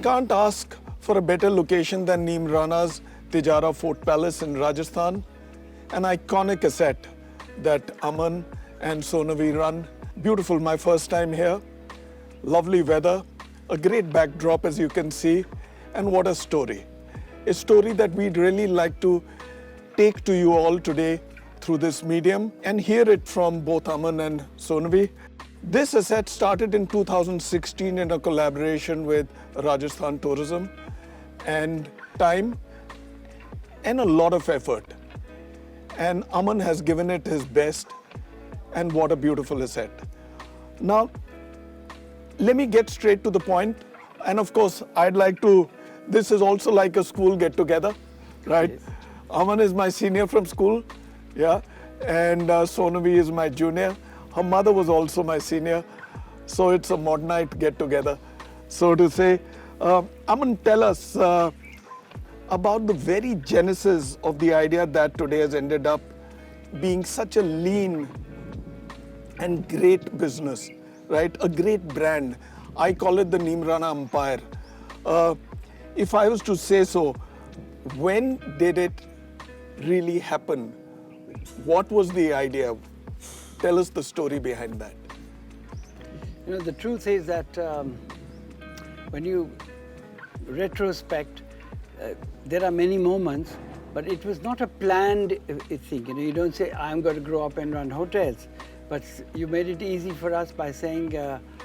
can't ask for a better location than Neemrana's Tijara Fort Palace in Rajasthan, an iconic asset that Aman and Sonavi run. Beautiful, my first time here. Lovely weather, a great backdrop as you can see, and what a story. A story that we'd really like to take to you all today through this medium and hear it from both Aman and Sonavi. This asset started in 2016 in a collaboration with Rajasthan Tourism, and time and a lot of effort. And Aman has given it his best, and what a beautiful asset. Now, let me get straight to the point. And of course, I'd like to, this is also like a school get together, right? Yes. Aman is my senior from school, yeah, and Sonavi is my junior. Her mother was also my senior, so it's a modernite get together, so to say. Aman, tell us about the very genesis of the idea that today has ended up being such a lean and great business, right? A great brand. I call it the Neemrana Empire. If I was to say so, when did it really happen? What was the idea? Tell us the story behind that. You know, the truth is that when you retrospect, there are many moments, but it was not a planned thing. You know, you don't say, I'm going to grow up and run hotels. But you made it easy for us by saying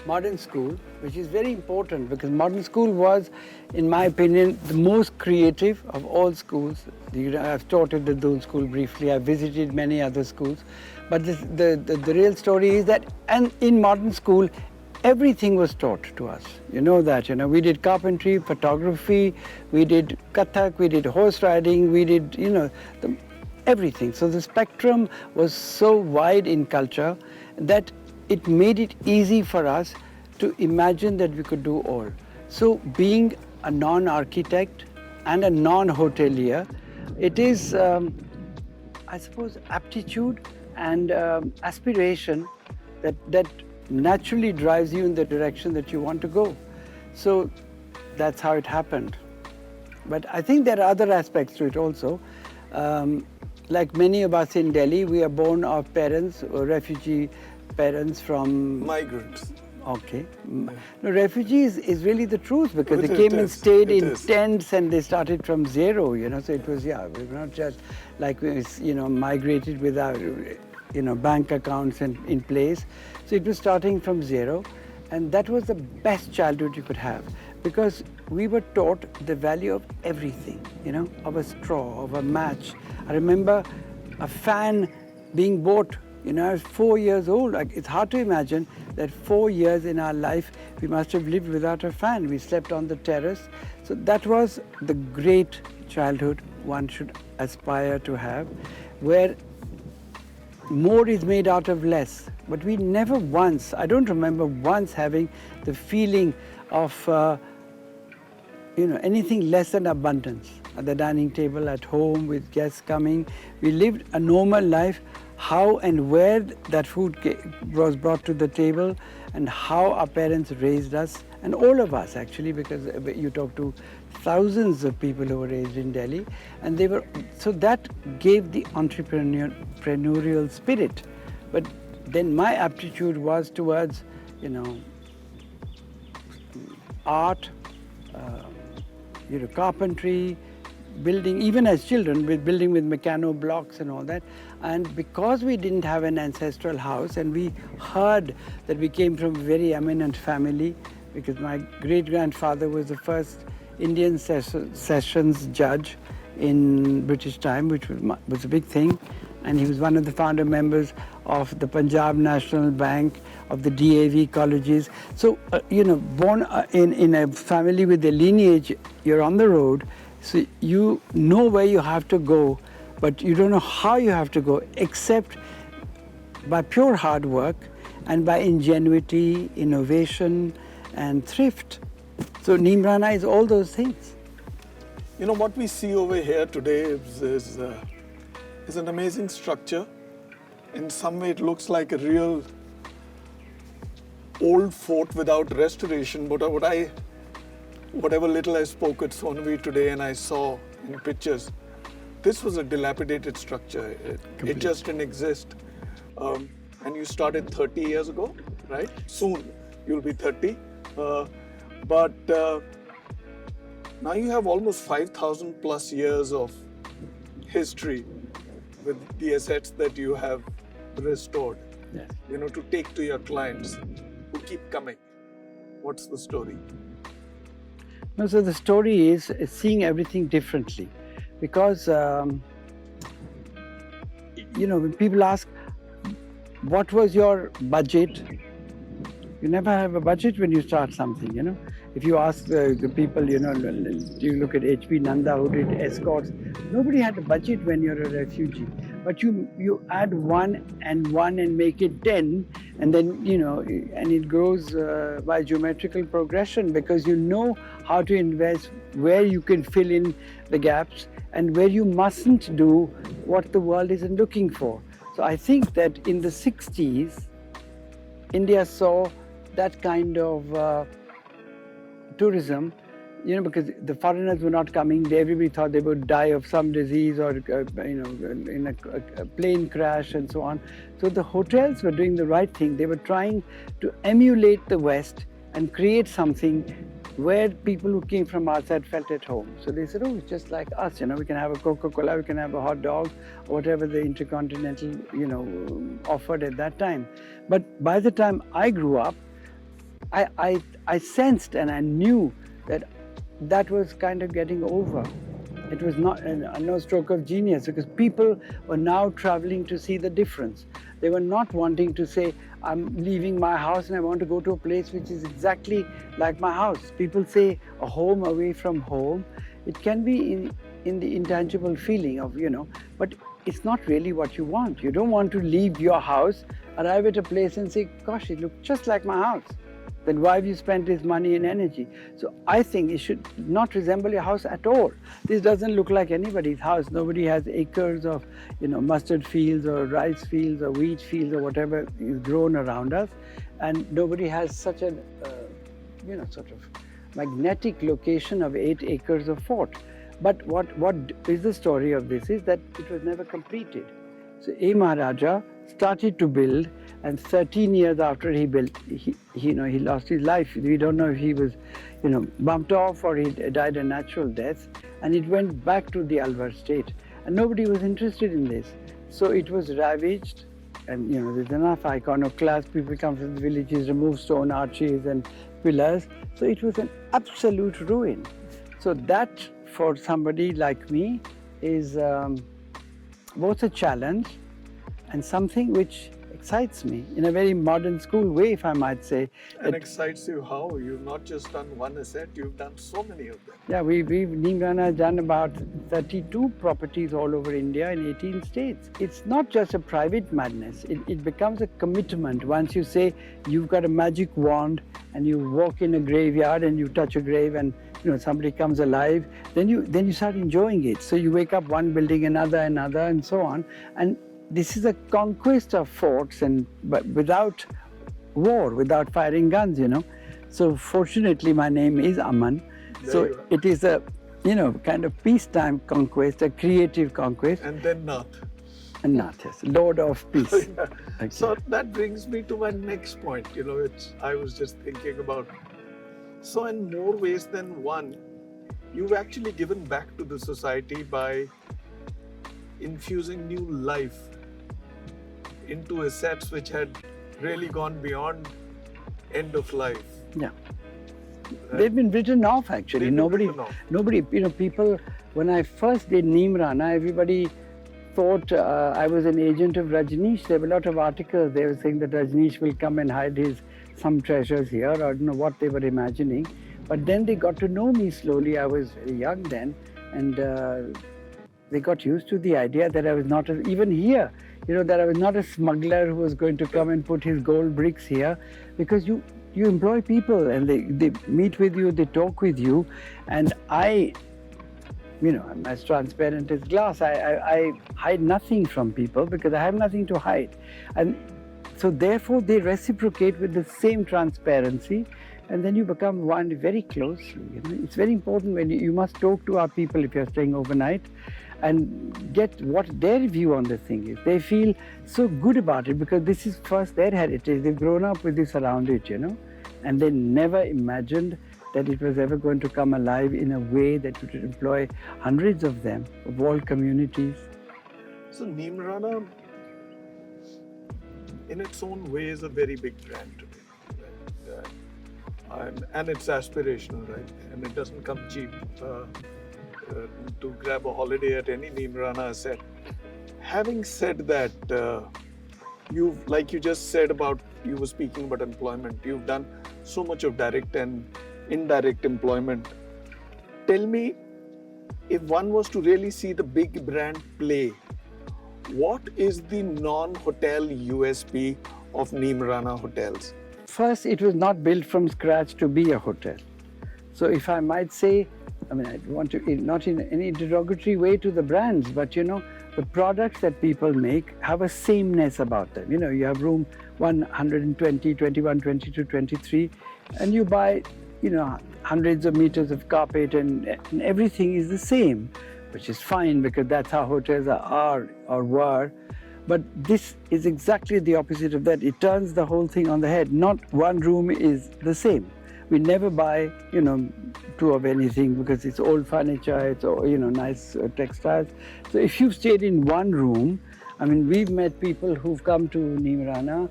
modern school, which is very important because modern school was, in my opinion, the most creative of all schools. I've taught at the Doon School briefly. I've visited many other schools. But the real story is that, and in modern school, everything was taught to us. You know that, we did carpentry, photography, we did Kathak, we did horse riding, we did, everything. So the spectrum was so wide in culture that it made it easy for us to imagine that we could do all. So being a non-architect and a non-hotelier, it is, I suppose, aptitude and aspiration that naturally drives you in the direction that you want to go. So that's how it happened. But I think there are other aspects to it also. Like many of us in Delhi, we are born of parents, or refugee parents from... Migrants. Okay. No, refugees is really the truth because they came and stayed in tents and they started from zero, So it was, we were not just like, migrated without, bank accounts in place. So it was starting from zero. And that was the best childhood you could have because we were taught the value of everything, of a straw, of a match. I remember a fan being bought, I was 4 years old. It's hard to imagine that 4 years in our life, we must have lived without a fan. We slept on the terrace. So that was the great childhood one should aspire to have, where more is made out of less. But we never once, I don't remember once having the feeling of, anything less than abundance. At the dining table, at home, with guests coming. We lived a normal life. How and where that food was brought to the table and how our parents raised us, and all of us actually, because you talk to thousands of people who were raised in Delhi, and they were, so that gave the entrepreneurial spirit. But then my aptitude was towards, art, carpentry, building, even as children, building with mechano blocks and all that. And because we didn't have an ancestral house and we heard that we came from a very eminent family, because my great-grandfather was the first Indian sessions judge in British time, which was a big thing. And he was one of the founder members of the Punjab National Bank, of the DAV colleges. So, born in a family with a lineage, you're on the road, so you know where you have to go, but you don't know how you have to go, except by pure hard work and by ingenuity, innovation, and thrift. So Neemrana is all those things. What we see over here today is an amazing structure. In some way, it looks like a real old fort without restoration. But whatever little I spoke with Sonavi today and I saw in pictures, this was a dilapidated structure. It just didn't exist. And you started 30 years ago, right? Soon you'll be 30. But now you have almost 5,000 plus years of history with the assets that you have restored, Yes. to take to your clients who keep coming. What's the story? No, so the story is seeing everything differently, because when people ask, what was your budget? You never have a budget when you start something, If you ask the people, you look at H.P. Nanda who did escorts, nobody had a budget when you're a refugee. But you add one and make it 10, and then, and it grows by geometrical progression, because you know how to invest, where you can fill in the gaps, and where you mustn't do what the world isn't looking for. So I think that in the 60s, India saw that kind of tourism, because the foreigners were not coming. Everybody thought they would die of some disease or, in a plane crash and so on. So the hotels were doing the right thing. They were trying to emulate the West and create something where people who came from outside felt at home. So they said, oh, it's just like us, we can have a Coca-Cola, we can have a hot dog, or whatever the Intercontinental, offered at that time. But by the time I grew up, I sensed and I knew that was kind of getting over. It was not no stroke of genius, because people were now traveling to see the difference. They were not wanting to say, I'm leaving my house and I want to go to a place which is exactly like my house. People say a home away from home. It can be in the intangible feeling of, but it's not really what you want. You don't want to leave your house, arrive at a place and say, gosh, it looks just like my house. Then why have you spent this money and energy? So I think it should not resemble your house at all. This doesn't look like anybody's house. Nobody has acres of, mustard fields or rice fields or wheat fields or whatever is grown around us. And nobody has such a, sort of magnetic location of 8 acres of fort. But what is the story of this is that it was never completed. So a Maharaja started to build, and 13 years after he built, he lost his life. We don't know if he was, bumped off or he died a natural death, and it went back to the Alwar state. And nobody was interested in this. So it was ravaged, and there's enough iconoclast, people come from the villages, remove stone arches and pillars. So it was an absolute ruin. So that, for somebody like me, is both a challenge and something which excites me in a very modern school way, if I might say. And excites you how? You've not just done one asset, you've done so many of them. Yeah, Neemrana has done about 32 properties all over India in 18 states. It's not just a private madness. It becomes a commitment. Once you say you've got a magic wand and you walk in a graveyard and you touch a grave and somebody comes alive, then you start enjoying it. So you wake up one building, another, and so on. And this is a conquest of forts, but without war, without firing guns, So fortunately, my name is Aman. So it is a, kind of peacetime conquest, a creative conquest. And then Nath. And Nath, yes, Lord of Peace. Yeah. Okay. So that brings me to my next point, which I was just thinking about. So in more ways than one, you've actually given back to the society by infusing new life into assets which had really gone beyond end of life. Yeah. They've been written off, actually. Nobody, people, when I first did Neemrana, everybody thought I was an agent of Rajneesh. There were a lot of articles. They were saying that Rajneesh will come and hide some treasures here, or I don't know what they were imagining. But then they got to know me slowly. I was very young then, and they got used to the idea that I was not, even here, that I was not a smuggler who was going to come and put his gold bricks here, because you employ people and they meet with you, they talk with you, and I'm as transparent as glass. I hide nothing from people because I have nothing to hide. And So therefore they reciprocate with the same transparency, and then you become one very closely. It's very important when you must talk to our people if you're staying overnight and get what their view on the thing is. They feel so good about it because this is first their heritage. They've grown up with this around it, and they never imagined that it was ever going to come alive in a way that would employ hundreds of them, of all communities. So Neemrana, in its own way, is a very big brand today. And it's aspirational, right? And it doesn't come cheap to grab a holiday at any Neemrana asset. Having said that, like you just said about, you were speaking about employment. You've done so much of direct and indirect employment. Tell me, if one was to really see the big brand play, what is the non-hotel USP of Neemrana Hotels? First, it was not built from scratch to be a hotel. So if I might say, I want to, not in any derogatory way to the brands, but the products that people make have a sameness about them. You have room 120, 21, 22, 23, and you buy, hundreds of meters of carpet and everything is the same, which is fine because that's how hotels are or were. But this is exactly the opposite of that. It turns the whole thing on the head. Not one room is the same. We never buy, two of anything because it's old furniture, it's nice textiles. So if you've stayed in one room, we've met people who've come to Neemrana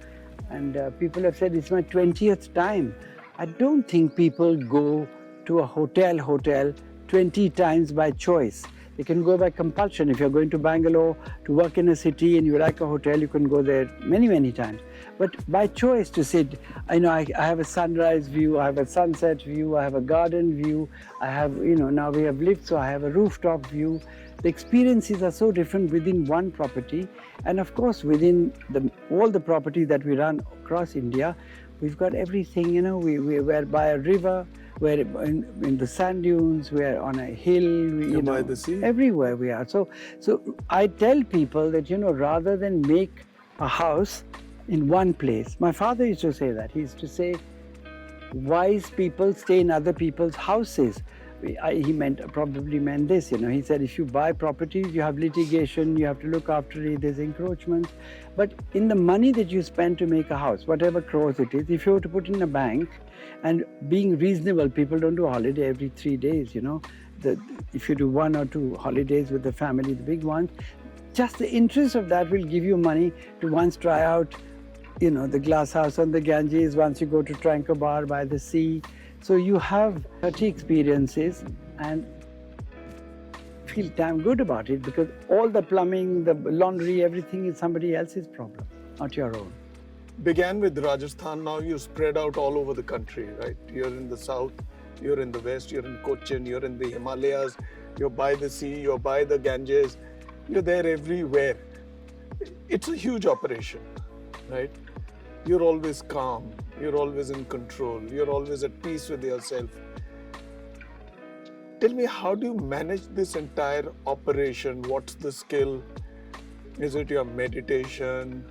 and people have said it's my 20th time. I don't think people go to a hotel 20 times by choice. You can go by compulsion. If you're going to Bangalore to work in a city and you like a hotel, you can go there many, many times. But by choice to sit, I have a sunrise view, I have a sunset view, I have a garden view, I have, now we have lifts, so I have a rooftop view. The experiences are so different within one property. And of course, within all the properties that we run across India, we've got everything, we're by a river, we're in the sand dunes, we're on a hill, by the sea. Everywhere we are. So I tell people that, rather than make a house in one place, my father used to say that. He used to say, wise people stay in other people's houses. He probably meant this, he said if you buy properties, you have litigation, you have to look after it, there's encroachments. But in the money that you spend to make a house, whatever crores it is, if you were to put in a bank, and being reasonable, people don't do a holiday every 3 days, if you do 1 or 2 holidays with the family, the big ones, just the interest of that will give you money to once try out, the glass house on the Ganges, once you go to Tranquebar by the sea. So you have 30 experiences and feel damn good about it because all the plumbing, the laundry, everything is somebody else's problem, not your own. Began with Rajasthan, now you spread out all over the country, right? You're in the south, you're in the west, you're in Cochin, you're in the Himalayas, you're by the sea, you're by the Ganges, you're there everywhere. It's a huge operation, right? You're always calm, you're always in control, you're always at peace with yourself. Tell me, how do you manage this entire operation? What's the skill? Is it your meditation?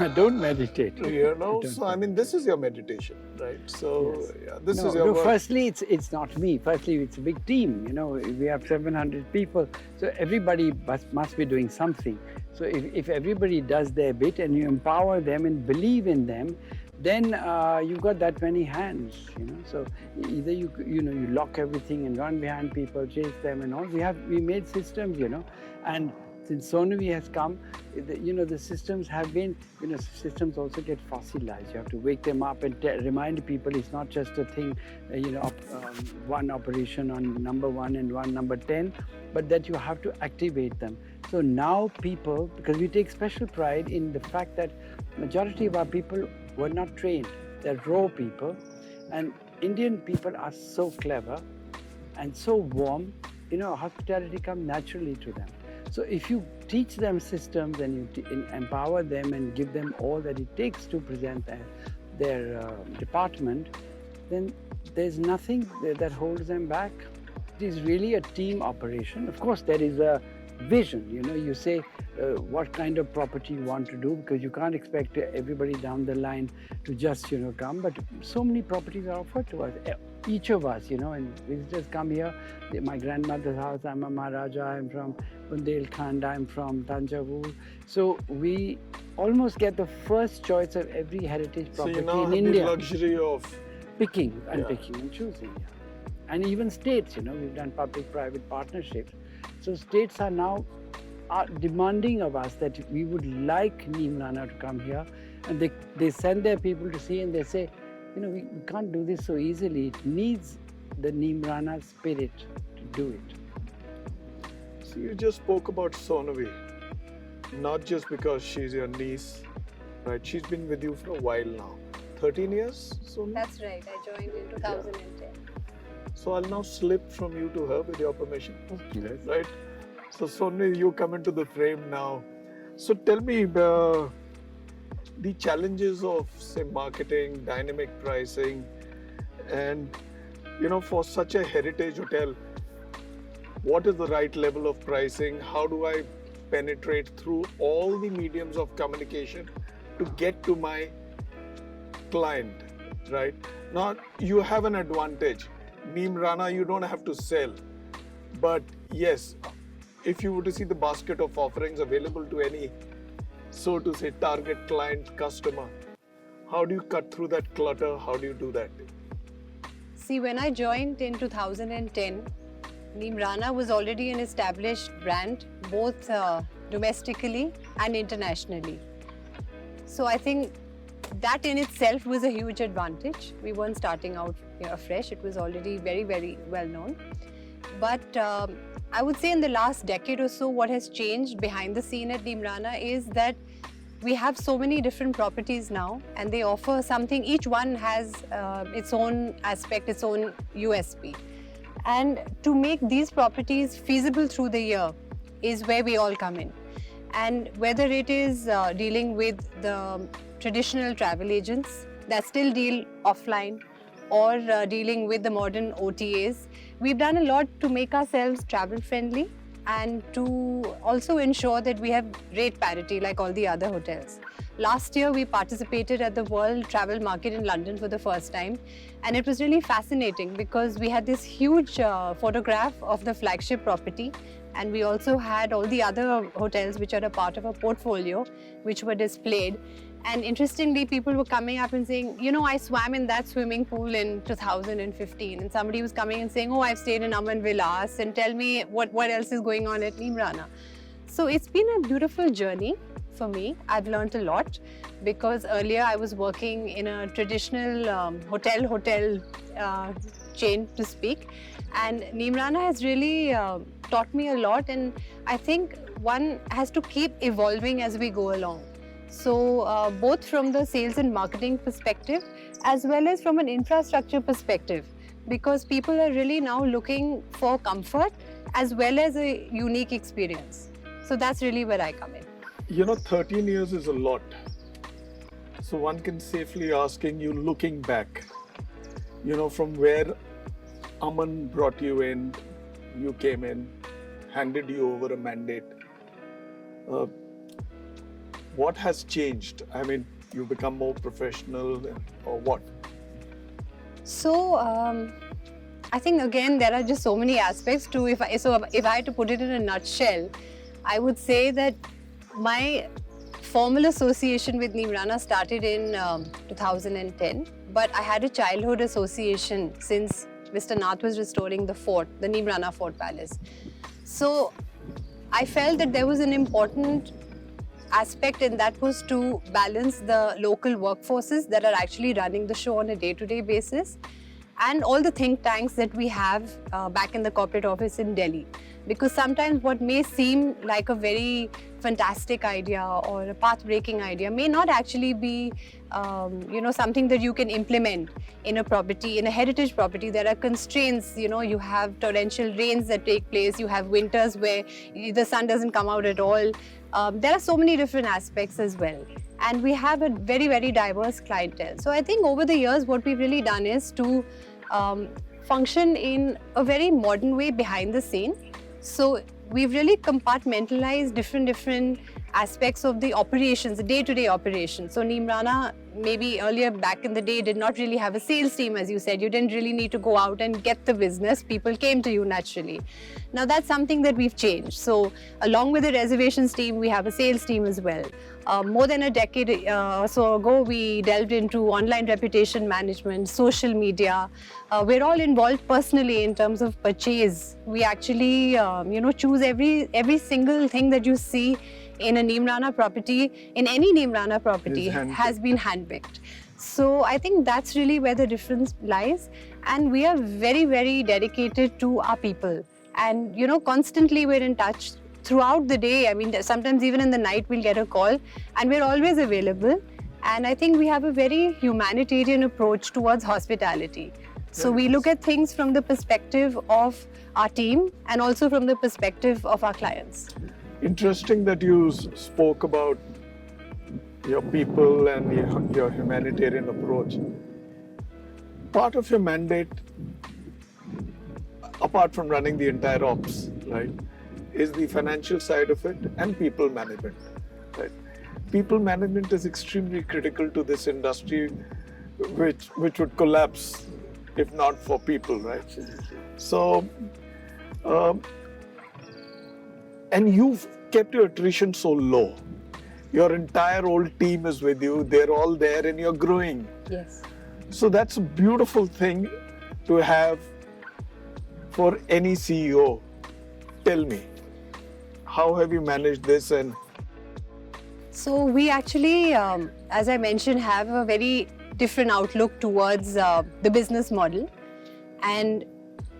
I don't meditate. This is your meditation, right? So, yes. This is your work. Firstly, it's not me. Firstly, it's a big team. We have 700 people. So everybody must be doing something. So if everybody does their bit and you empower them and believe in them, then you've got that many hands, So either you lock everything and run behind people, chase them and all. We made systems, and since Sonavi has come, the systems have been, systems also get fossilized. You have to wake them up and remind people it's not just a thing, one operation on number 1 and one number 10, but that you have to activate them. So now people, because we take special pride in the fact that majority of our people were not trained. They're raw people, and Indian people are so clever and so warm, hospitality comes naturally to them. So if you teach them systems and you empower them and give them all that it takes to present their department, then there's nothing that holds them back. It is really a team operation. Of course, there is a vision. You say what kind of property you want to do, because you can't expect everybody down the line to just come. But so many properties are offered to us, each of us, and visitors come here. My grandmother's house, I'm a Maharaja, I'm from Bundelkhand, I'm from Tanjavur. So we almost get the first choice of every heritage property so you now in have India. the luxury of Picking and choosing. Yeah. And even states, we've done public-private partnerships. So states are now demanding of us that we would like Neemrana to come here, and they send their people to see, and they say, we can't do this so easily. It needs the Neemrana spirit to do it. So you just spoke about Sonavi, not just because she's your niece, right? She's been with you for a while now. 13 years, Sonavi? That's right. I joined in 2010. So I'll now slip from you to her with your permission, Yes. right? So Sonavi, you come into the frame now. So tell me the challenges of, say, marketing, dynamic pricing, and for such a heritage hotel, what is the right level of pricing? How do I penetrate through all the mediums of communication to get to my client, right? Now, you have an advantage. Neemrana, you don't have to sell. But yes, if you were to see the basket of offerings available to any, so to say, target client, customer, how do you cut through that clutter? How do you do that? See, when I joined in 2010, Neemrana was already an established brand, both domestically and internationally. So I think that in itself was a huge advantage. We weren't starting out afresh. It was already very, very well known. But I would say in the last decade or so, what has changed behind the scene at Neemrana is that we have so many different properties now, and they offer something. Each one has its own aspect, its own USP. And to make these properties feasible through the year is where we all come in. And whether it is dealing with the traditional travel agents that still deal offline, or dealing with the modern OTAs, we've done a lot to make ourselves travel friendly and to also ensure that we have rate parity like all the other hotels. Last year, we participated at the World Travel Market in London for the first time, and it was really fascinating because we had this huge photograph of the flagship property, and we also had all the other hotels which are a part of our portfolio, which were displayed. And interestingly, people were coming up and saying, I swam in that swimming pool in 2015. And somebody was coming and saying, I've stayed in Aman Villas, and tell me what else is going on at Neemrana. So it's been a beautiful journey for me. I've learned a lot because earlier I was working in a traditional hotel chain, to speak. And Neemrana has really taught me a lot. And I think one has to keep evolving as we go along. So both from the sales and marketing perspective, as well as from an infrastructure perspective, because people are really now looking for comfort as well as a unique experience. So that's really where I come in. 13 years is a lot. So one can safely asking you, looking back, from where Aman brought you in, you came in, handed you over a mandate. What has changed? I mean, you become more professional or what? So, I think again, there are just so many aspects to, if I had to put it in a nutshell, I would say that my formal association with Neemrana started in 2010, but I had a childhood association since Mr. Nath was restoring the fort, the Neemrana Fort Palace. So I felt that there was an important aspect, and that was to balance the local workforces that are actually running the show on a day-to-day basis and all the think tanks that we have back in the corporate office in Delhi. Because sometimes what may seem like a very fantastic idea or a path-breaking idea may not actually be something that you can implement in a property, in a heritage property. There are constraints, you have torrential rains that take place, you have winters where the sun doesn't come out at all. There are so many different aspects as well. And we have a very, very diverse clientele. So I think over the years, what we've really done is to function in a very modern way behind the scene. So we've really compartmentalized different aspects of the operations, the day-to-day operations. So Neemrana, maybe earlier back in the day, did not really have a sales team, as you said. You didn't really need to go out and get the business. People came to you naturally. Now that's something that we've changed. So along with the reservations team, we have a sales team as well. More than a decade or so ago, we delved into online reputation management, social media. We're all involved personally in terms of purchase. We actually, choose every single thing that you see in a Neemrana property, in any Neemrana property, has been handpicked. So I think that's really where the difference lies. And we are very, very dedicated to our people. And, constantly we're in touch throughout the day. I mean, sometimes even in the night we'll get a call, and we're always available. And I think we have a very humanitarian approach towards hospitality. So we look at things from the perspective of our team and also from the perspective of our clients. Interesting that you spoke about your people and your humanitarian approach. Part of your mandate, apart from running the entire ops, right, is the financial side of it and people management, right? People management is extremely critical to this industry, which would collapse if not for people, right? So, and you've kept your attrition so low. Your entire old team is with you. They're all there and you're growing. Yes. So that's a beautiful thing to have for any CEO. Tell me, how have you managed this? And so we actually, as I mentioned, have a very different outlook towards the business model. And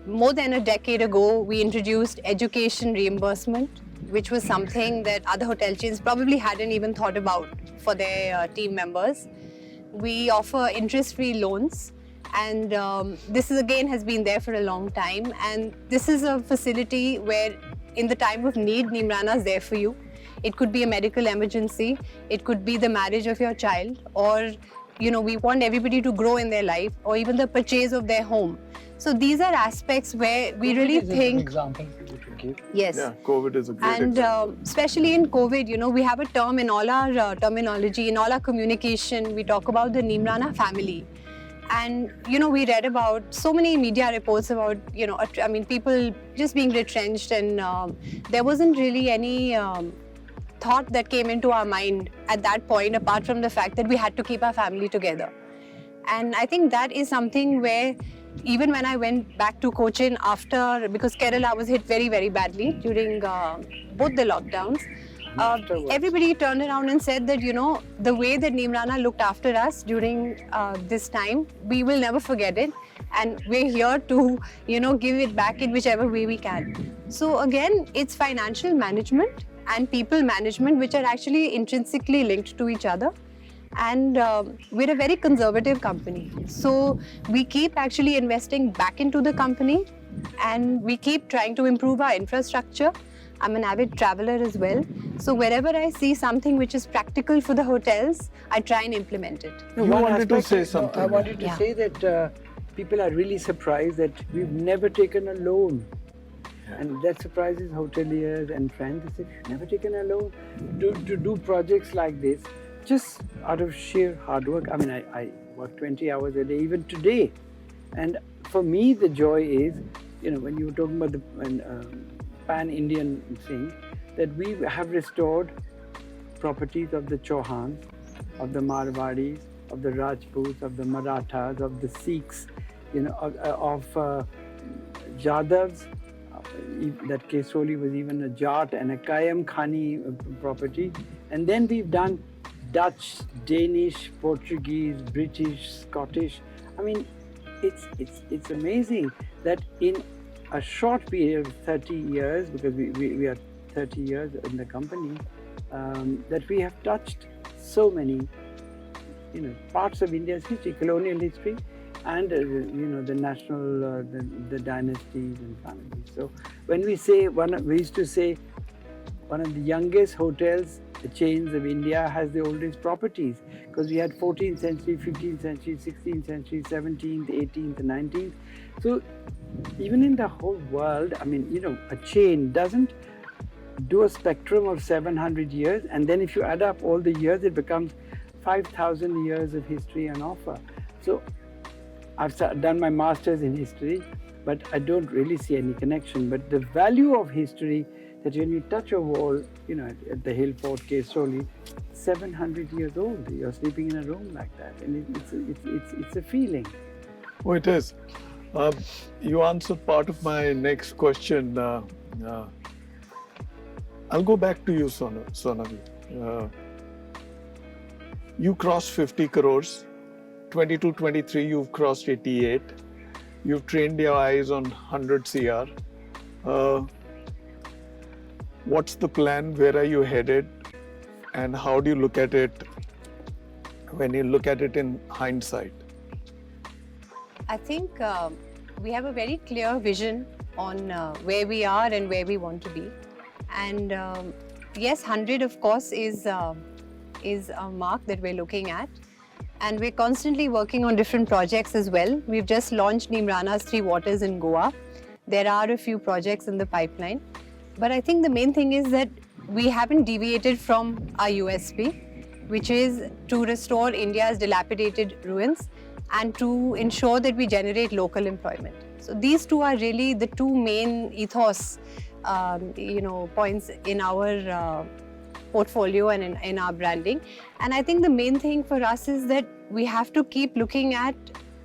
more than a decade ago, we introduced education reimbursement, which was something that other hotel chains probably hadn't even thought about for their team members. We offer interest-free loans, and this is again has been there for a long time. And this is a facility where in the time of need, Neemrana is there for you. It could be a medical emergency, it could be the marriage of your child, or we want everybody to grow in their life, or even the purchase of their home. So these are aspects where we really think. Example you could give. Yes. yeah, COVID is a great And example. especially in COVID, we have a term in all our terminology, in all our communication, we talk about the Neemrana family. And, we read about so many media reports about, people just being retrenched, and there wasn't really any thought that came into our mind at that point, apart from the fact that we had to keep our family together. And I think that is something where even when I went back to Cochin after, because Kerala was hit very, very badly during both the lockdowns, everybody turned around and said that, the way that Neemrana looked after us during this time, we will never forget it. And we're here to, give it back in whichever way we can. So again, it's financial management and people management, which are actually intrinsically linked to each other. And we're a very conservative company. So we keep actually investing back into the company, and we keep trying to improve our infrastructure. I'm an avid traveler as well. So wherever I see something which is practical for the hotels, I try and implement it. You wanted to say something. I wanted to say that people are really surprised that we've never taken a loan. And that surprises hoteliers and friends. They say, "You've never taken a loan to do projects like this," just out of sheer hard work. I mean, I work 20 hours a day, even today. And for me, the joy is, when you were talking about the pan-Indian thing, that we have restored properties of the Chauhans, of the Marwadis, of the Rajputs, of the Marathas, of the Sikhs, of Jadavs. That Kesoli was even a Jat and a Kayam Khani property. And then we've done Dutch, Danish, Portuguese, British, Scottish. I mean, it's amazing that in a short period of 30 years, because we are 30 years in the company, that we have touched so many, parts of India's history, colonial history, and the national, the dynasties and families. So when we say we used to say one of the youngest hotels, the chains of India, has the oldest properties, because we had 14th century, 15th century, 16th century, 17th, 18th, 19th. So even in the whole world, I mean, a chain doesn't do a spectrum of 700 years, and then if you add up all the years, it becomes 5,000 years of history on offer. So I've done my master's in history, but I don't really see any connection. But the value of history, that when you touch a wall, at the Hill Fort case, Soli, 700 years old, you're sleeping in a room like that, and it's a feeling. Oh, it is. You answered part of my next question. I'll go back to you, Sonavi. You crossed 50 crores. 22-23, you've crossed 88. You've trained your eyes on 100 CR. What's the plan? Where are you headed? And how do you look at it when you look at it in hindsight? I think we have a very clear vision on where we are and where we want to be. And yes, 100 of course is a mark that we're looking at. And we're constantly working on different projects as well. We've just launched Neemrana's 3 Waters in Goa. There are a few projects in the pipeline. But I think the main thing is that we haven't deviated from our USP, which is to restore India's dilapidated ruins and to ensure that we generate local employment. So these two are really the two main ethos, points in our portfolio and in our branding. And I think the main thing for us is that we have to keep looking at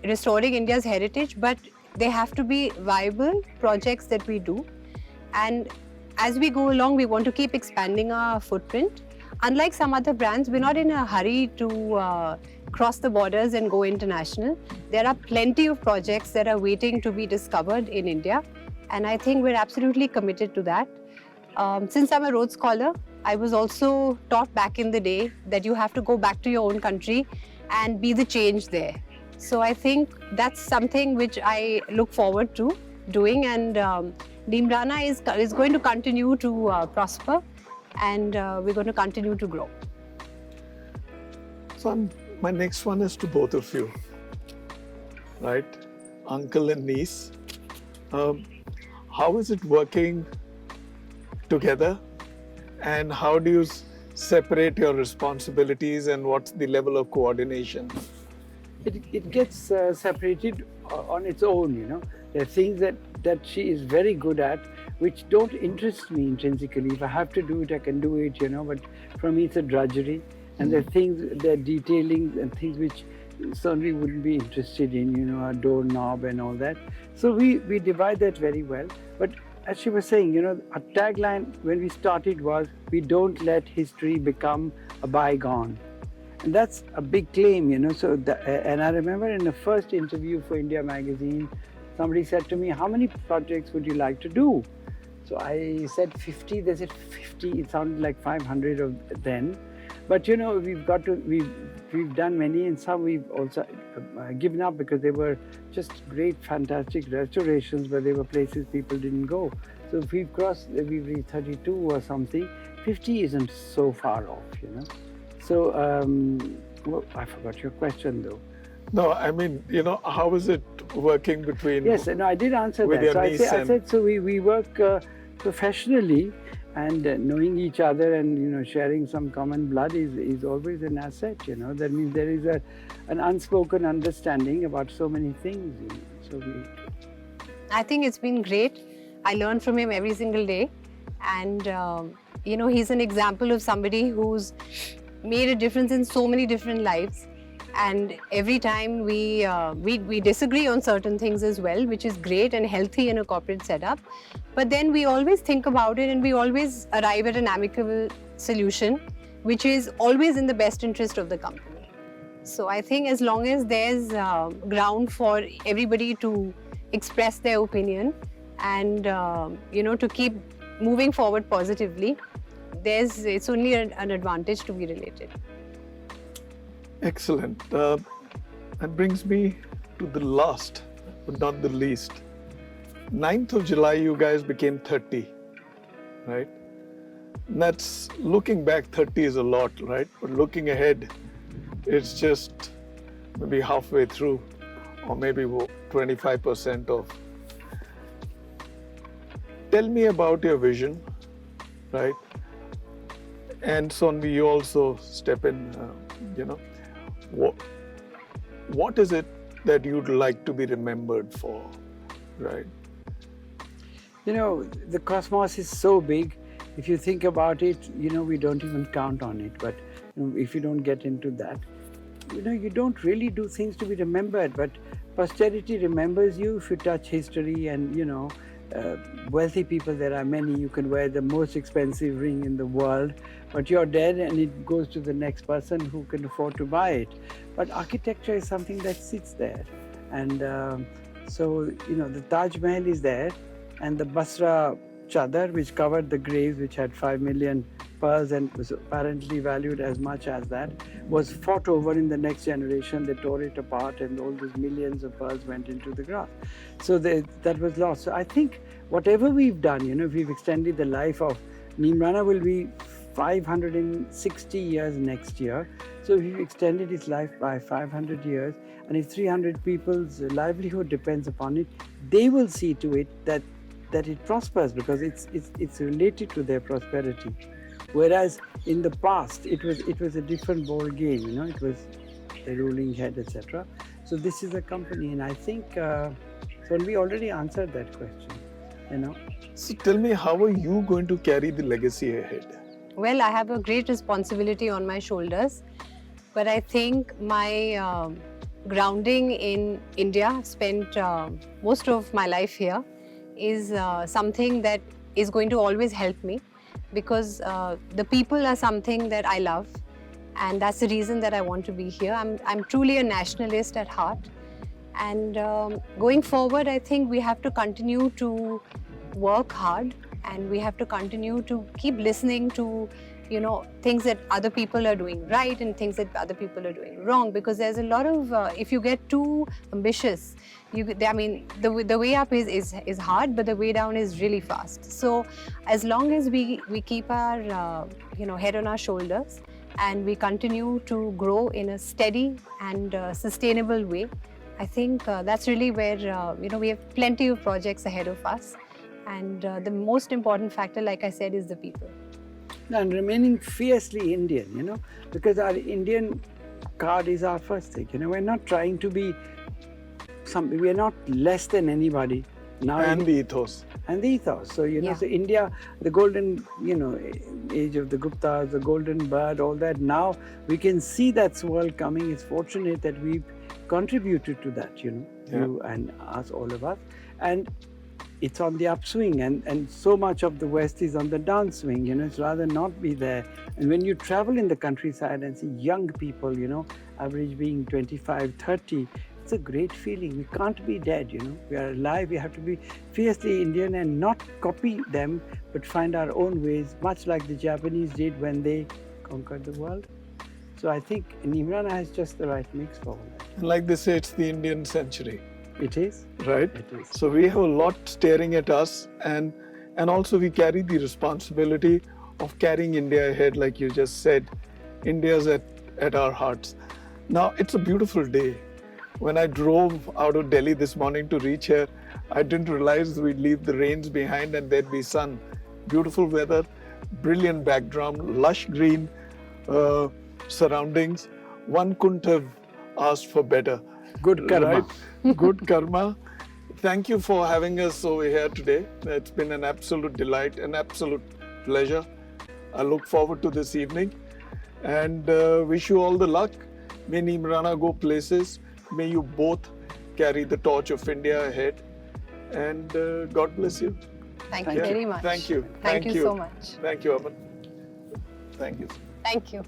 restoring India's heritage, but they have to be viable projects that we do. And as we go along, we want to keep expanding our footprint. Unlike some other brands, we're not in a hurry to cross the borders and go international. There are plenty of projects that are waiting to be discovered in India, and I think we're absolutely committed to that. Since I'm a Rhodes Scholar, I was also taught back in the day that you have to go back to your own country and be the change there. So I think that's something which I look forward to doing, and Neemrana is going to continue to prosper, and we're going to continue to grow. So my next one is to both of you, right? Uncle and niece. How is it working together, and how do you separate your responsibilities, and what's the level of coordination? It gets separated on its own, There are things that she is very good at, which don't interest me intrinsically. If I have to do it, I can do it, but for me it's a drudgery. And there are things, there are detailings and things which Sonavi wouldn't be interested in, a doorknob and all that. So we divide that very well. But as she was saying, our tagline when we started was, we don't let history become a bygone. And that's a big claim, and I remember in the first interview for India Magazine, somebody said to me, how many projects would you like to do? So I said 50, they said 50, it sounded like 500 of then. But we've done many, and some we've also given up because they were just great, fantastic restorations, but they were places people didn't go. So if we've reached 32 or something, 50 isn't so far off, So, I forgot your question though. No, I mean, how is it working between? Yes, no, I did answer with that. Your So niece I said, so we work professionally, and knowing each other and sharing some common blood is always an asset. That means there is an unspoken understanding about so many things. I think it's been great. I learn from him every single day, and he's an example of somebody who's made a difference in so many different lives. And every time we disagree on certain things as well, which is great and healthy in a corporate setup. But then we always think about it, and we always arrive at an amicable solution, which is always in the best interest of the company. So I think as long as there's ground for everybody to express their opinion and to keep moving forward positively, it's only an advantage to be related. Excellent. That brings me to the last, but not the least. 9th of July, you guys became 30, right? And that's, looking back, 30 is a lot, right? But looking ahead, it's just maybe halfway through, or maybe 25% of. Tell me about your vision right? And Sonavi, you also step in, what is it that you'd like to be remembered for, right? You know, the cosmos is so big. If you think about it, we don't even count on it. But if you don't get into that, you don't really do things to be remembered. But posterity remembers you if you touch history and, wealthy people, there are many. You can wear the most expensive ring in the world, but you're dead and it goes to the next person who can afford to buy it. But architecture is something that sits there. And the Taj Mahal is there, and the Basra chadar, which covered the graves, which had 5 million pearls and was apparently valued as much as that, was fought over in the next generation. They tore it apart and all those millions of pearls went into the ground. So that was lost. So I think whatever we've done, if we've extended the life of Neemrana, will be 560 years next year. So if we've extended its life by 500 years, and if 300 people's livelihood depends upon it, they will see to it that it prospers, because it's related to their prosperity. Whereas in the past, it was a different ball game. It was the ruling head, etc. So this is a company, and I think so. We already answered that question. So tell me, how are you going to carry the legacy ahead? Well, I have a great responsibility on my shoulders, but I think my grounding in India, I've spent most of my life here, is something that is going to always help me, because the people are something that I love, and that's the reason that I want to be here. I'm truly a nationalist at heart, and going forward, I think we have to continue to work hard, and we have to continue to keep listening to things that other people are doing right and things that other people are doing wrong, because there's a lot of if you get too ambitious, the way up is hard, but the way down is really fast. So as long as we keep our head on our shoulders and we continue to grow in a steady and sustainable way, I think that's really where we have plenty of projects ahead of us, and the most important factor, like I said, is the people. And remaining fiercely Indian, because our Indian card is our first thing. We're not trying to be something, we're not less than anybody. Now And the ethos. And the ethos. So, so India, the golden, age of the Guptas, the golden bird, all that. Now we can see that world coming. It's fortunate that we've contributed to that, you and us, all of us. And it's on the upswing, and so much of the West is on the downswing. It's rather not be there. And when you travel in the countryside and see young people, average being 25, 30, it's a great feeling. We can't be dead, we are alive. We have to be fiercely Indian and not copy them, but find our own ways, much like the Japanese did when they conquered the world. So I think Neemrana has just the right mix for all that. Like they say, it's the Indian century. It is. Right? It is. So we have a lot staring at us, and also we carry the responsibility of carrying India ahead, like you just said. India's at our hearts. Now, it's a beautiful day. When I drove out of Delhi this morning to reach here, I didn't realize we'd leave the rains behind and there'd be sun. Beautiful weather, brilliant background, lush green surroundings. One couldn't have asked for better. Good karma. Right? Good karma. Thank you for having us over here today. It's been an absolute delight, an absolute pleasure. I look forward to this evening and wish you all the luck. May Neemrana go places. May you both carry the torch of India ahead. And God bless you. Thank you very much. Thank you. Thank you so much. Thank you, Aman. Thank you. Thank you.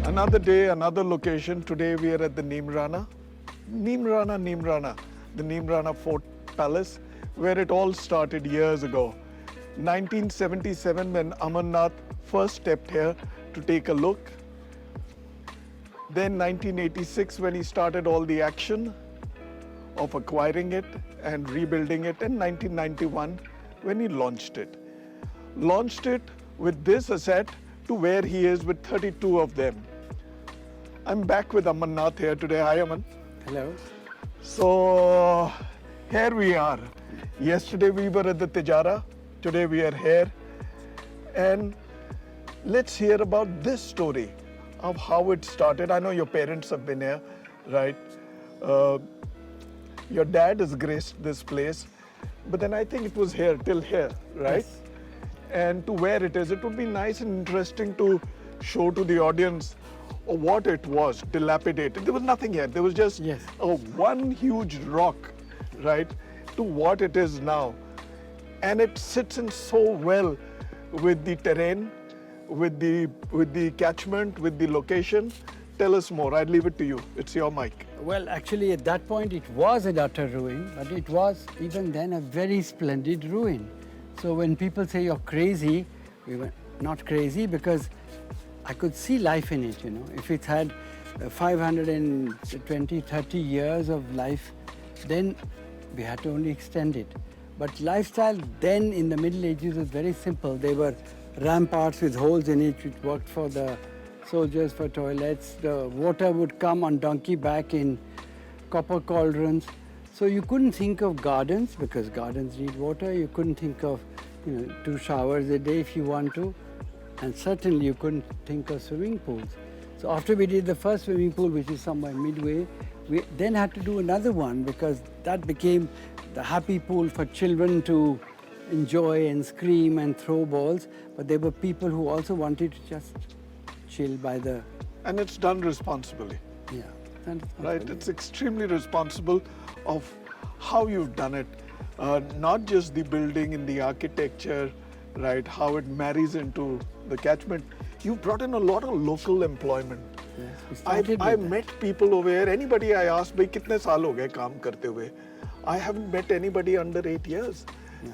Another day, another location. Today we are at the Neemrana, the Neemrana Fort Palace, where it all started years ago. 1977, when Aman Nath first stepped here to take a look. Then 1986, when he started all the action of acquiring it. and rebuilding it in 1991 when he launched it. Launched it with this asset to where he is with 32 of them. I'm back with Aman Nath here today. Hi, Aman. Hello. So here we are. Yesterday we were at the Tijara. Today we are here. And let's hear about this story of how it started. I know your parents have been here, right? Your dad has graced this place, but then I think it was here till here, right? Yes. And to where it is, it would be nice and interesting to show to the audience what it was, dilapidated. There was nothing here. There was just Yes. one huge rock, right, to what it is now. And it sits in so well with the terrain, with the catchment, with the location. Tell us more. I'd leave it to you. It's your mic. Well, actually, at that point, it was an utter ruin, but it was even then a very splendid ruin. So when people say you're crazy, we were not crazy because I could see life in it, you know. If it had 520, 30 years of life, then we had to only extend it. But lifestyle then in the Middle Ages was very simple. They were ramparts with holes in it, which worked for the soldiers for toilets. The water would come on donkey back in copper cauldrons. So you couldn't think of gardens because gardens need water. You couldn't think of 2 showers a day if you want to. And certainly you couldn't think of swimming pools. So after we did the first swimming pool, which is somewhere midway, we then had to do another one because that became the happy pool for children to enjoy and scream and throw balls. But there were people who also wanted to just chill by the... And it's done responsibly. Yeah. Right, it's extremely responsible of how you've done it. Not just the building and the architecture, right, how it marries into the catchment. You've brought in a lot of local employment. Yes, I met people over here. Anybody I asked, bhai, kitne saal ho gaye kaam karte hue? I haven't met anybody under 8 years.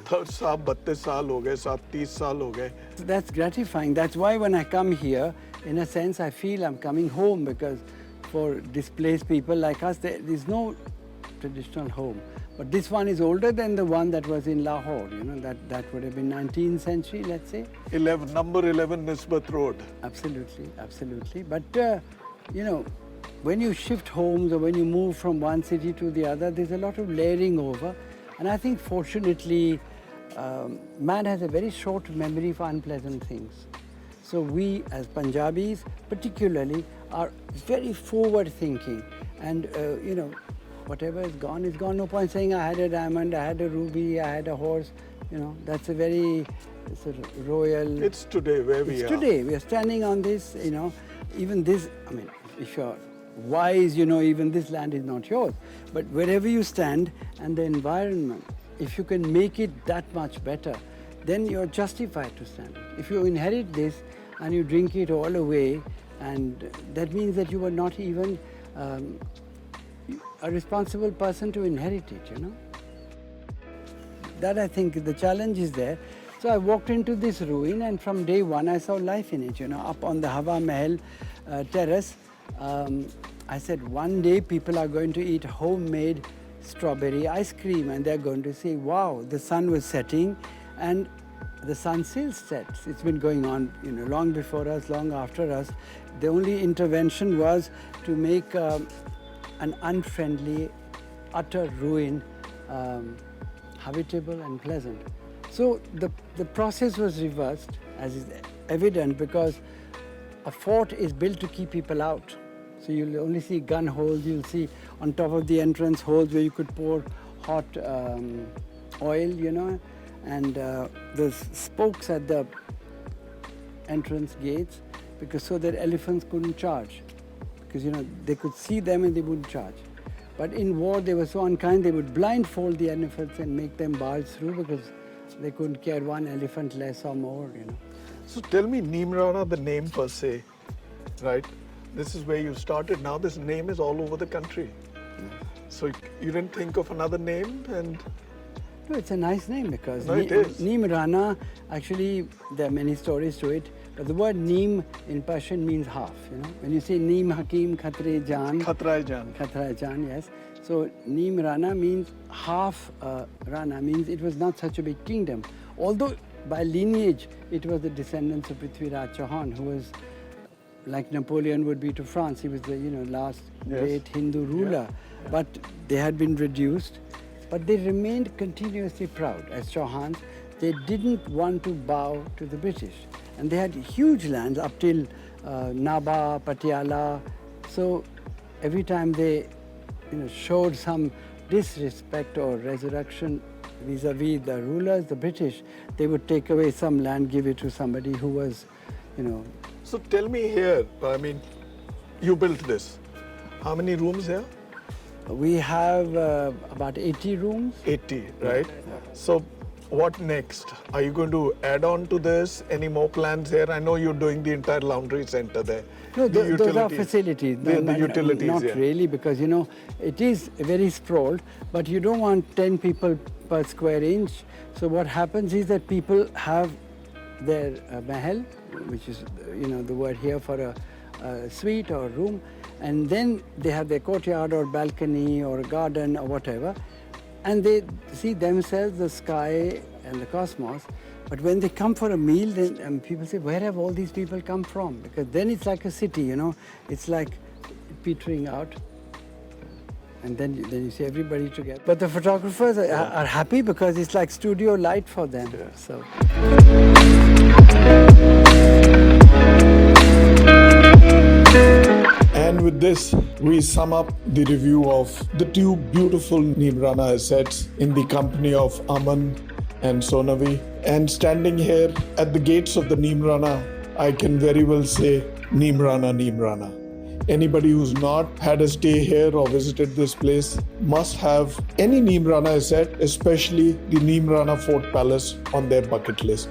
30 saal, 32 saal ho gaye, 30 saal ho gaye. That's gratifying. That's why when I come here, in a sense, I feel I'm coming home because for displaced people like us, there's no traditional home. But this one is older than the one that was in Lahore, that would have been 19th century, let's say. Number 11 Nisbat Road. Absolutely, absolutely. But, when you shift homes or when you move from one city to the other, there's a lot of layering over. And I think fortunately, man has a very short memory for unpleasant things. So we as Punjabis particularly are very forward thinking and whatever is gone is gone. No point saying I had a diamond, I had a ruby, I had a horse. That's a very sort of royal... It's today where we are. It's today. We are standing on this, even this, if you're wise, even this land is not yours. But wherever you stand and the environment, if you can make it that much better, then you're justified to stand. If you inherit this and you drink it all away, and that means that you were not even a responsible person to inherit it, That I think the challenge is there. So I walked into this ruin and from day one I saw life in it, up on the Hawa Mahal terrace. I said one day people are going to eat homemade strawberry ice cream and they're going to say, wow, the sun was setting and the sun still sets. It's been going on, long before us, long after us. The only intervention was to make an unfriendly, utter ruin habitable and pleasant. So the process was reversed, as is evident, because a fort is built to keep people out. So you'll only see gun holes, you'll see on top of the entrance holes where you could pour hot oil, and the spokes at the entrance gates, because so that elephants couldn't charge. Because, they could see them and they wouldn't charge. But in war, they were so unkind, they would blindfold the elephants and make them barge through because they couldn't care one elephant less or more, So tell me, Neemrana, the name per se, right? This is where you started. Now this name is all over the country. So you didn't think of another name? And No, it's a nice name because No, it is. Neemrana, actually, there are many stories to it. But the word Neem in Persian means half, you know. When you say Neem Hakim Khatre Jan. Khatra Jan. Khatra Jan, yes. So Neemrana means half Rana, means it was not such a big kingdom. Although by lineage, it was the descendants of Prithviraj Chauhan, who was like Napoleon would be to France. He was the last great Hindu ruler. Yeah. But they had been reduced. But they remained continuously proud as Chauhans. They didn't want to bow to the British. And they had huge lands up till Naba, Patiala. So every time they showed some disrespect or resurrection vis-a-vis the rulers, the British, they would take away some land, give it to somebody who was, So tell me here, I mean, you built this. How many rooms here? We have about 80 rooms. 80, right? Yeah. So what next? Are you going to add on to this? Any more plans here? I know you're doing the entire laundry center there. No, those are facilities. The utilities, not really, because it is very sprawled, but you don't want 10 people per square inch. So what happens is that people have their mahal, which is the word here for a suite or room, and then they have their courtyard or balcony or garden or whatever, and they see themselves, the sky and the cosmos. But when they come for a meal, then people say, where have all these people come from? Because then it's like a city, it's like petering out. And then you see everybody together. But the photographers are happy because it's like studio light for them. Yeah. So. And with this, we sum up the review of the two beautiful Neemrana assets in the company of Aman and Sonavi. And standing here at the gates of the Neemrana, I can very well say Neemrana, Neemrana. Anybody who's not had a stay here or visited this place must have any Neemrana asset, especially the Neemrana Fort Palace, on their bucket list.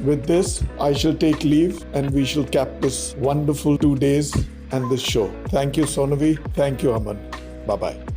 With this, I shall take leave and we shall cap this wonderful 2 days and this show. Thank you, Sonavi. Thank you, Aman. Bye-bye.